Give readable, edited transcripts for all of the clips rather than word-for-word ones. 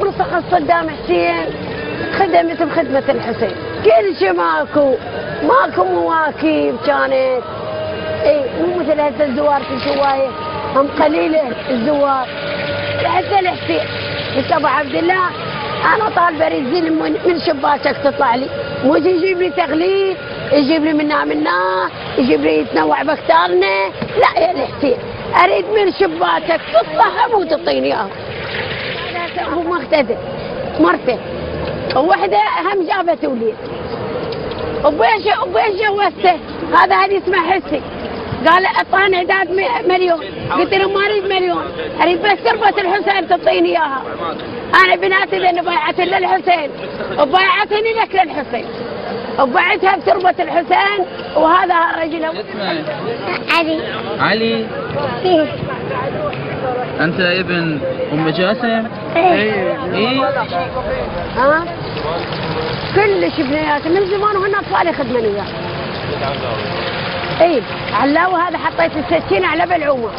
ملصق صدام حسين خدمت بخدمة الحسين، كل شيء ماكو مواكب كانت. اي مو مثل هسه الزوار في شوايه، هم قليله الزوار. حتى الحسين قلت ابو عبد الله انا طالبه اريد زين من شباكك تطلع لي، مو يجيب لي تغليف، يجيب لي منا يجيب لي يتنوع بكتارنا، لا يا الحسين اريد من شباكك تطلع هم وتعطيني اياها. هذا ابو مقتدر مرته وحده هم جابت وليد، وبيش جوزته هذه اسمها حسي، قال اعطاني اعداد مليون، قلت له ما اريد مليون، اريد بس تربة الحسين تعطيني اياها. انا بناتي لان بايعتها للحسين وبايعتني لك للحسين وبعتها بتربة الحسين. وهذا الرجل اسمه علي. إيه؟ انت ابن ام جاسم؟ ايه ها كلش بنيات من زمان وهن اطفالي خدمني وياه. اي علاوه هذا حطيت السكينه على بلعومه.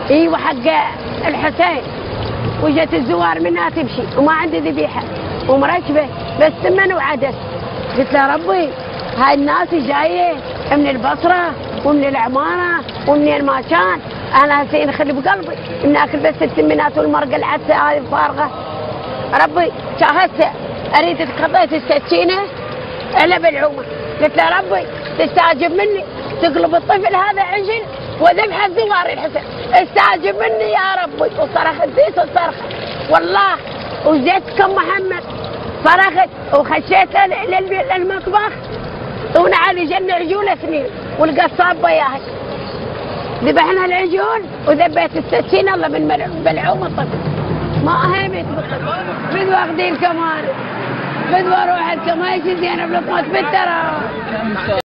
اي وحق الحسين وجت الزوار منها تمشي وما عندي ذبيحه ومركبه بس ثمن وعدس. قلت له ربي هاي الناس جايه من البصره ومن العماره ومنين ما كان، انا هسه ينخلي بقلبي ان اكل بس الثمنات والمرقه العدسه هذه فارغه. ربي هسه اريد خطيت السكينه على بلعومه. قلت له ربي تستعجب مني تقلب الطفل هذا عجل وذبح الزوار الحسين، استعجب مني يا ربي. وصرخت ذيك الصرخه والله وزيت كم محمد، صرخت وخشيت للمطبخ ونعالي جن عجول اثنين والقصاب وياهي، ذبحنا العجول وذبيت السكين الله من بلعوم الطفل. ما اهمت بد واخذين كمان بد واروح كمان يجي زينب لطمت بالترى.